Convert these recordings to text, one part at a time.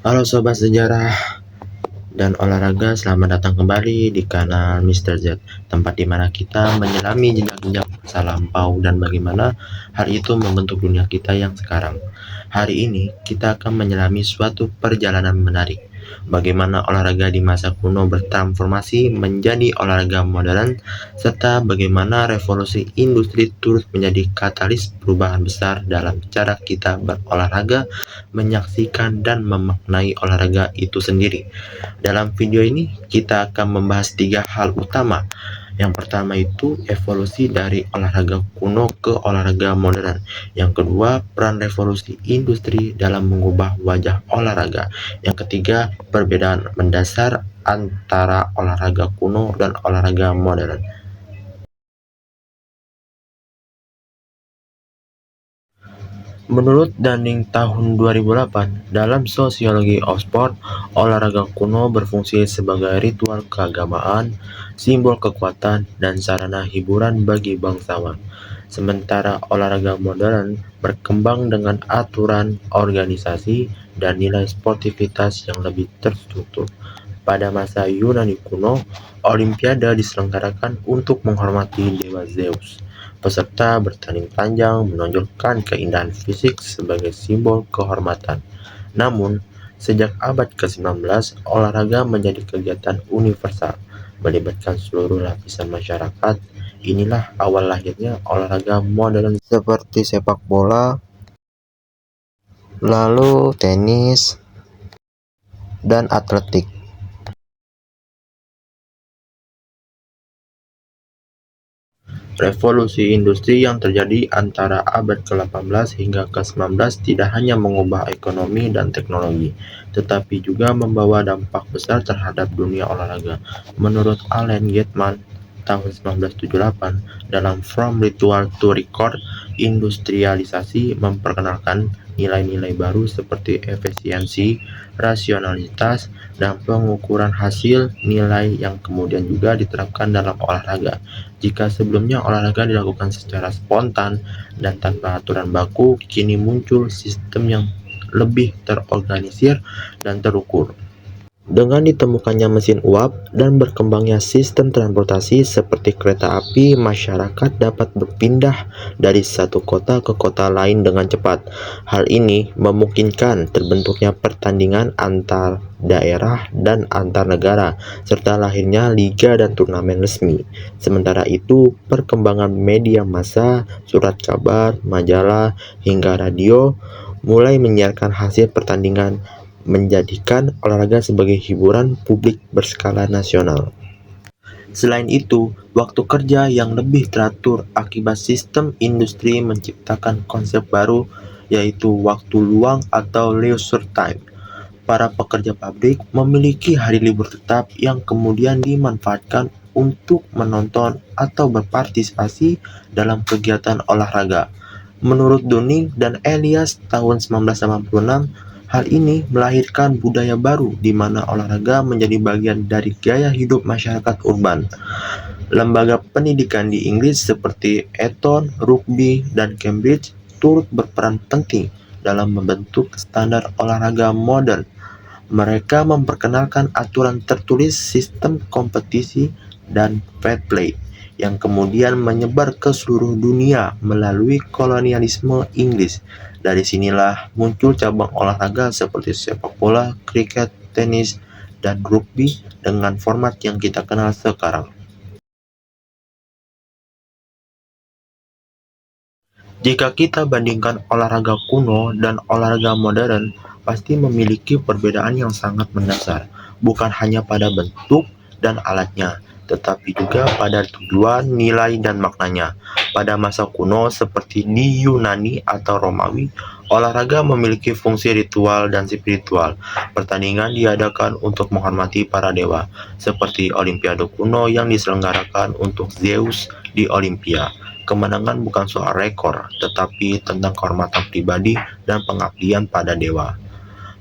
Halo Sobat Sejarah dan Olahraga, selamat datang kembali di kanal Mr. Z, tempat di mana kita menyelami jejak-jejak masa lampau dan bagaimana hal itu membentuk dunia kita yang sekarang. Hari ini kita akan menyelami suatu perjalanan menarik, bagaimana olahraga di masa kuno bertransformasi menjadi olahraga modern, serta bagaimana revolusi industri turut menjadi katalis perubahan besar dalam cara kita berolahraga, menyaksikan dan memaknai olahraga itu sendiri. Dalam video ini kita akan membahas 3 hal utama. Yang pertama itu evolusi dari olahraga kuno ke olahraga modern. Yang kedua, peran revolusi industri dalam mengubah wajah olahraga. Yang ketiga, perbedaan mendasar antara olahraga kuno dan olahraga modern. Menurut Dunning tahun 2008, dalam Sociology of Sport, olahraga kuno berfungsi sebagai ritual keagamaan, simbol kekuatan, dan sarana hiburan bagi bangsawan. Sementara olahraga modern berkembang dengan aturan, organisasi, dan nilai sportivitas yang lebih terstruktur. Pada masa Yunani kuno, Olimpiade diselenggarakan untuk menghormati dewa Zeus. Peserta bertanding panjang menonjolkan keindahan fisik sebagai simbol kehormatan. Namun, sejak abad ke-19, olahraga menjadi kegiatan universal, melibatkan seluruh lapisan masyarakat. Inilah awal lahirnya olahraga modern seperti sepak bola, lalu tenis, dan atletik. Revolusi industri yang terjadi antara abad ke-18 hingga ke-19 tidak hanya mengubah ekonomi dan teknologi, tetapi juga membawa dampak besar terhadap dunia olahraga. Menurut Allen Guttman tahun 1978, dalam From Ritual to Record, industrialisasi memperkenalkan nilai-nilai baru seperti efisiensi, rasionalitas, dan pengukuran hasil nilai yang kemudian juga diterapkan dalam olahraga. Jika sebelumnya olahraga dilakukan secara spontan dan tanpa aturan baku, kini muncul sistem yang lebih terorganisir dan terukur. Dengan ditemukannya mesin uap dan berkembangnya sistem transportasi seperti kereta api, masyarakat dapat berpindah dari satu kota ke kota lain dengan cepat. Hal ini memungkinkan terbentuknya pertandingan antar daerah dan antar negara, serta lahirnya liga dan turnamen resmi. Sementara itu, perkembangan media massa, surat kabar, majalah, hingga radio mulai menyiarkan hasil pertandingan, menjadikan olahraga sebagai hiburan publik berskala nasional. Selain itu, waktu kerja yang lebih teratur akibat sistem industri menciptakan konsep baru, yaitu waktu luang atau leisure time. Para pekerja pabrik memiliki hari libur tetap yang kemudian dimanfaatkan untuk menonton atau berpartisipasi dalam kegiatan olahraga. Menurut Dunning dan Elias tahun 1986, hal ini melahirkan budaya baru di mana olahraga menjadi bagian dari gaya hidup masyarakat urban. Lembaga pendidikan di Inggris seperti Eton, Rugby, dan Cambridge turut berperan penting dalam membentuk standar olahraga modern. Mereka memperkenalkan aturan tertulis, sistem kompetisi, dan fair play yang kemudian menyebar ke seluruh dunia melalui kolonialisme Inggris. Dari sinilah muncul cabang olahraga seperti sepak bola, kriket, tenis, dan rugby dengan format yang kita kenal sekarang. Jika kita bandingkan olahraga kuno dan olahraga modern, pasti memiliki perbedaan yang sangat mendasar, bukan hanya pada bentuk dan alatnya, tetapi juga pada tujuan, nilai, dan maknanya. Pada masa kuno seperti di Yunani atau Romawi, olahraga memiliki fungsi ritual dan spiritual. Pertandingan diadakan untuk menghormati para dewa, seperti Olimpiade kuno yang diselenggarakan untuk Zeus di Olimpia. Kemenangan bukan soal rekor, tetapi tentang kehormatan pribadi dan pengabdian pada dewa.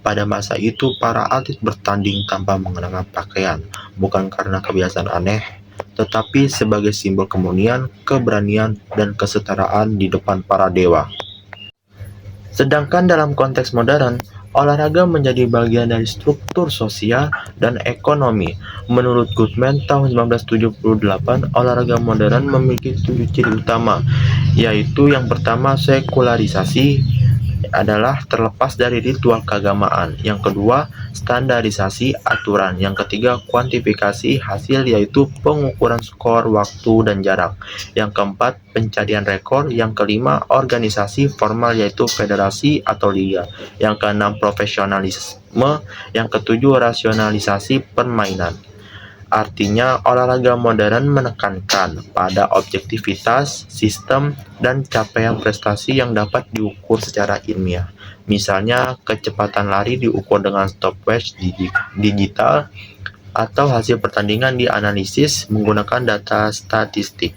Pada masa itu, para atlet bertanding tanpa mengenakan pakaian, bukan karena kebiasaan aneh, tetapi sebagai simbol kemunian, keberanian, dan kesetaraan di depan para dewa. Sedangkan dalam konteks modern, Olahraga menjadi bagian dari struktur sosial dan ekonomi. Menurut Goodman tahun 1978, olahraga modern memiliki 7 ciri utama, yaitu yang pertama sekularisasi adalah terlepas dari ritual keagamaan. Yang kedua, standarisasi aturan. Yang ketiga, kuantifikasi hasil yaitu pengukuran skor, waktu, dan jarak. Yang keempat, pencarian rekor. Yang kelima, organisasi formal yaitu federasi atau liga. Yang keenam, profesionalisme. Yang ketujuh, rasionalisasi permainan. Artinya, olahraga modern menekankan pada objektivitas, sistem, dan capaian prestasi yang dapat diukur secara ilmiah. Misalnya, kecepatan lari diukur dengan stopwatch digital, atau hasil pertandingan dianalisis menggunakan data statistik.